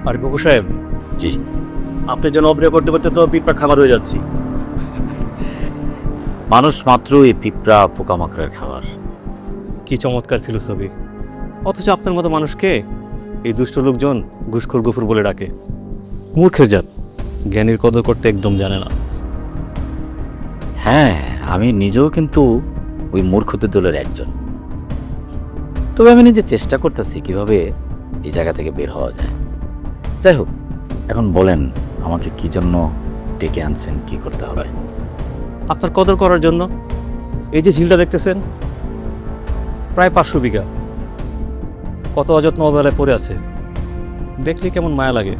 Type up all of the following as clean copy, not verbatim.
আর গফুর সাহেব, জি। আপনি যেন অপেক্ষা করতে করতে তো পিঁপড়া খাবার হয়ে যাচ্ছি। মানুষ মাত্রই পিঁপড়া পোকামাকড়ের খাবার। কি চমৎকার ফিলোসফি! অথচ আপনার মতো মানুষকে এই দুষ্ট লোকজন ঘুষখোর গফুর বলে ডাকে। মূর্খের জাত, জ্ঞানীর কদর করতে একদম জানে না। হ্যাঁ, আমি নিজেও কিন্তু ওই মূর্খদের দলের একজন। তবে আমি নিজে চেষ্টা করতেছি কিভাবে এই জায়গা থেকে বের হওয়া যায়। যাই হোক, এখন বলেন আমাকে কি জন্য ডেকে আনছেন, কি করতে হবে? আপনার কদর করার জন্য। এই যে ঝিলটা দেখতেছেন, প্রায় 500 বিঘা, কত অযত্ন অবহেলায় পড়ে আছে। দেখলে কেমন মায়া লাগে।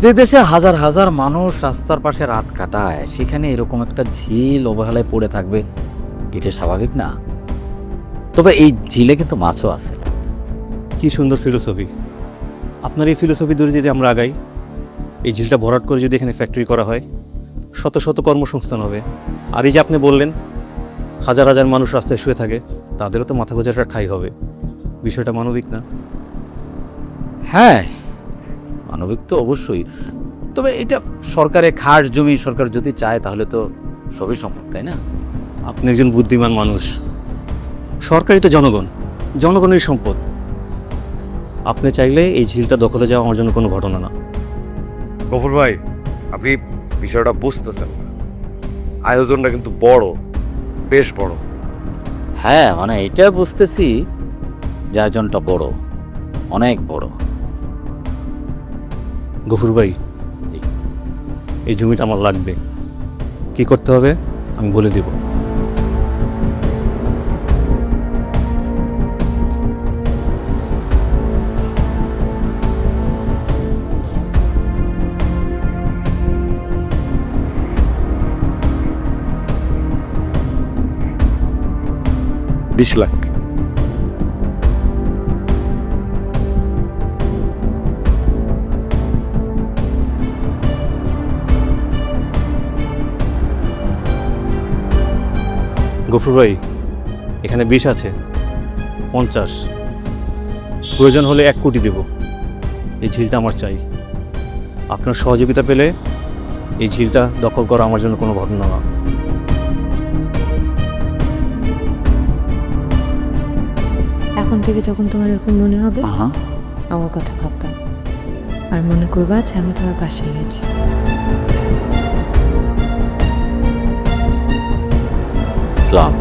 যে দেশে হাজার হাজার মানুষ রাস্তার পাশে রাত কাটায়, সেখানে এরকম একটা ঝিল অবহেলায় পড়ে থাকবে, এটা স্বাভাবিক না? তবে এই ঝিলে কিন্তু মাছও আছে। কি সুন্দর ফিলোসফি! আপনার এই ফিলোসফি ধরে যদি আমরা আগাই, এই ঝিলটা ভরাট করে যদি এখানে ফ্যাক্টরি করা হয়, শত শত কর্মসংস্থান হবে। আর এই যে আপনি বললেন হাজার হাজার মানুষ রাস্তায় শুয়ে থাকে, তাদেরও তো মাথা গোজাটা ঠাঁই হবে। বিষয়টা মানবিক না? হ্যাঁ, মানবিক তো অবশ্যই। তবে এটা সরকারের খাস জমি, সরকার যদি চায় তাহলে তো সবই সম্ভব, তাই না? আপনি একজন বুদ্ধিমান মানুষ। সরকারই তো জনগণ, জনগণের সম্পদ। আপনি চাইলে এই ঝিলটা দখলে যাওয়া আমার জন্য কোনো ঘটনা না। গফুর ভাই, আপনি বিষয়টা বুঝতেছেন না। আয়োজনটা কিন্তু বড়, বেশ বড়। হ্যাঁ, মানে এটা বুঝতেছি যে আয়োজনটা বড়, অনেক বড়। গফুর ভাই, জি। এই জমিটা আমার লাগবে। কি করতে হবে আমি বলে দেব। বিশ লাখ। গফুর ভাই, এখানে 20 আছে, 50, প্রয়োজন হলে 1 কোটি দেব। এই ঝিলটা আমার চাই। আপনার সহযোগিতা পেলে এই ঝিলটা দখল করা আমার জন্য কোনো ঘটনা না। এখন থেকে যখন তোমার এরকম মনে হবে, হ্যাঁ, আমার কথা ভাববা আর মনে করবা যে আমি তোমার পাশে গেছি। ইসলাম।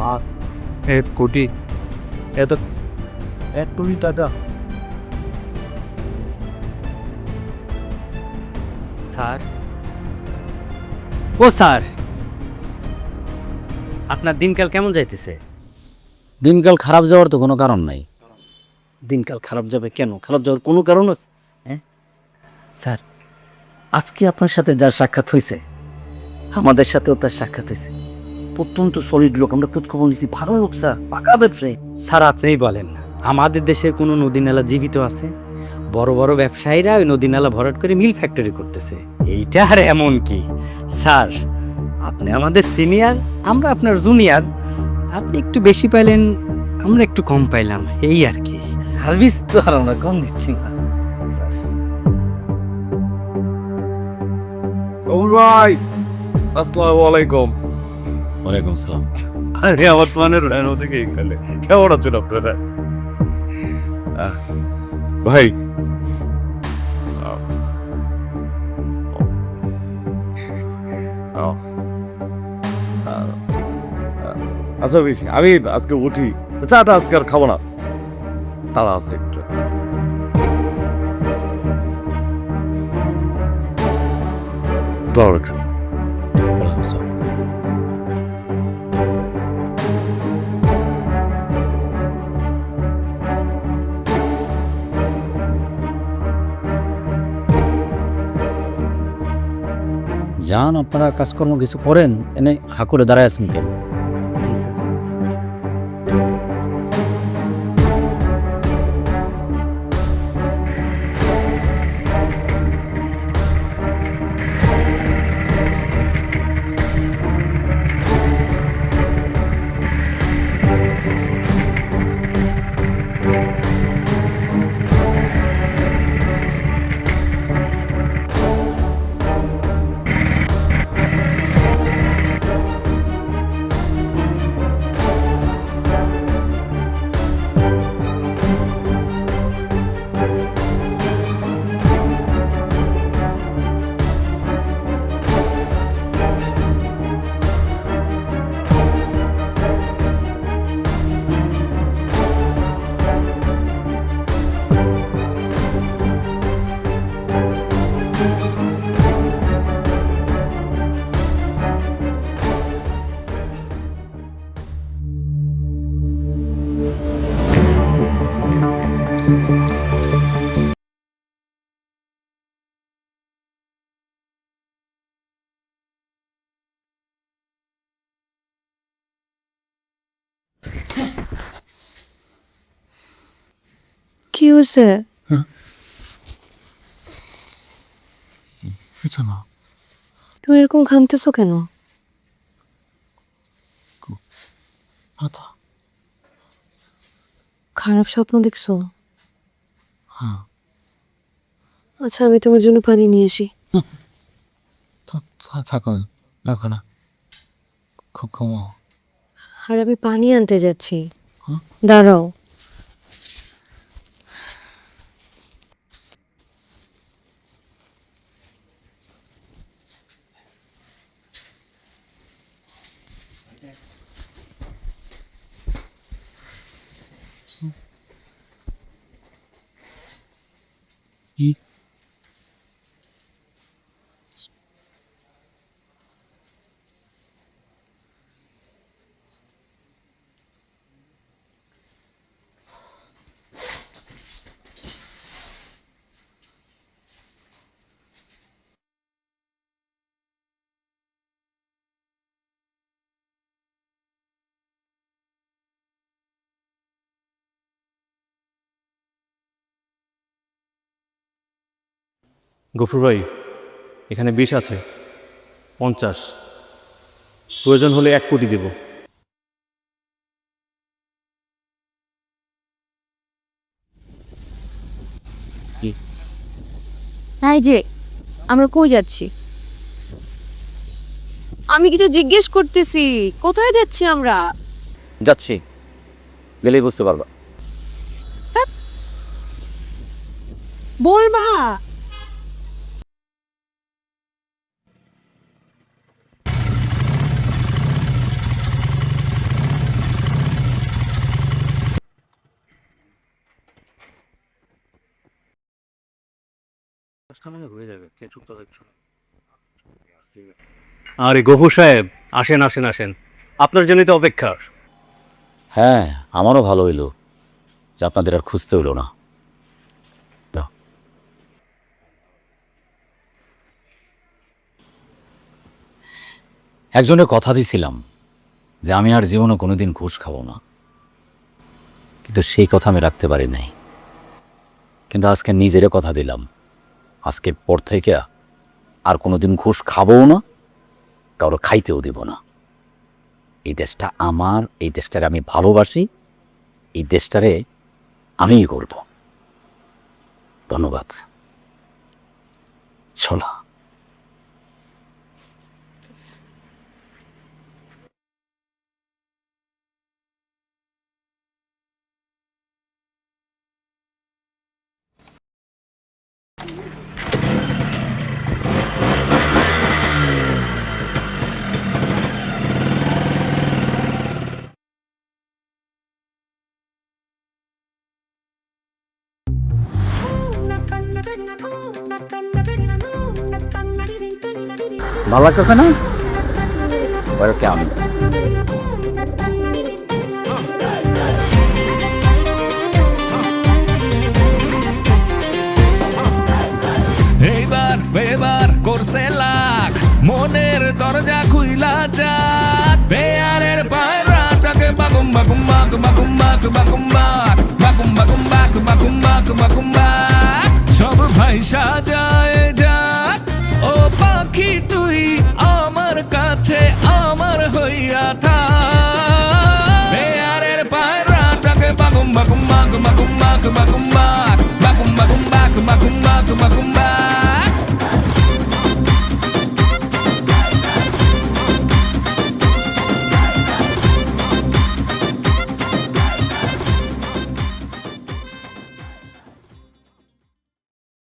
माँ 1 कोटी, ये तो 1 कोटी টাকা। স্যার, ও স্যার, আপনার দিনকাল কেমন যাইতেছে? দিনকাল খারাপ যাওয়ার তো কোনো কারণ নাই। দিনকাল খারাপ যাবে কেন? খারাপ যাওয়ার কোনো কারণ আছে? হ্যাঁ স্যার, আজকে আপনার সাথে যার সাক্ষাৎ হয়েছে, আমাদের সাথেও তার সাক্ষাৎ হয়েছে। প্রত্যন্ত সলিড লোক, আমরা খোঁজ খবর নিয়েছি, ভালো লোক স্যার, পাকা ব্যবসায়ী। স্যার আপনিই বলেন না, আমাদের দেশের কোনো নদী নালা জীবিত আছে? বড় বড় ব্যবসায়ীরা ওই নদী নালা ভরাট করে মিল ফ্যাক্টরি করতেছে। এইটা আর এমন কি স্যার, আপনি আমাদের সিনিয়র, আমরা আপনার জুনিয়র। আপনি একটু বেশি পাইলেন, আমরা একটু কম পাইলাম, এই আর কি। সার্ভিস তো আর আমরা কম দিচ্ছি না স্যার। গফুর ভাই, আসসালামু আলাইকুম। ওয়ালাইকুম সালাম। আরে আমার প্ল্যানের রেনো থেকে এখানে কেমন আছেন আপনারা? ভাই, আচ্ছা আমি আজকে উঠি, চাটা আজকে আর খাবো না, তারা আছে একটু। আসসালামু আলাইকুম। যান, আপনারা কাজকর্ম কিছু করেন, এনে হা করে দাঁড়ায় আছেন কেন? জি স্যার। কি হয়েছে? তুমি এরকম ঘামতেছো কেন? খারাপ স্বপ্ন দেখছো? আচ্ছা, আমি তোমার জন্য পানি নিয়ে আসি। থাকো, রাখো না, খুব কমাও। আর আমি পানি আনতে যাচ্ছি, দাঁড়াও। গফুর ভাই, এখানে 20 আছে, 50, প্রয়োজন হলে 1 কোটি দেব। এই যে, আমরা কই যাচ্ছি? আমি কিছু জিজ্ঞেস করতেছি, কোথায় যাচ্ছি আমরা? যাচ্ছি, গেলেই বুঝতে পারবা। বলবা। আরে গফুর সাহেব, আসেন আসেন আসেন, আপনার জন্যই তো অপেক্ষা। হ্যাঁ, আমারও ভালো হইলো যে আপনাদের আর খুঁজতে হইলো না। দাও। একজনের কথা দিছিলাম যে আমি আর জীবনে কোনোদিন ঘুষ খাবো না, কিন্তু সেই কথা আমি রাখতে পারি নাই। কিন্তু আজকে নিজেরে কথা দিলাম, আজকের পর থেকে আর কোনোদিন ঘুষ খাবও না, কারো খাইতেও দিব না। এই দেশটা আমার, এই দেশটারে আমি ভালোবাসি, এই দেশটারে আমিই করব। ধন্যবাদ। চলা। ভালো কাকা না? ওয়েলকাম। এইবার ফেবার করছে লাখ, মনের দরজা খুইলা যাক। পেয়ারের পায়রাটাকে বাগুম বাগুম বাগ বাগুম বাগ বাগুম বাগ বাগুম বাগুম বাগ বাগুম বাগ বাগুম বাগ, সব ভাইসা যায় যাক। ও পাখি তুই আমার কাছে আমার হইয়া থাক। পেয়ারের পায়রাটাকে বাগুম বাগুম বাগ বাগুম বাগ বাগুম বাগ বাগুম বাগুম বাগ বাগুম বাগ বাগুম বাগ।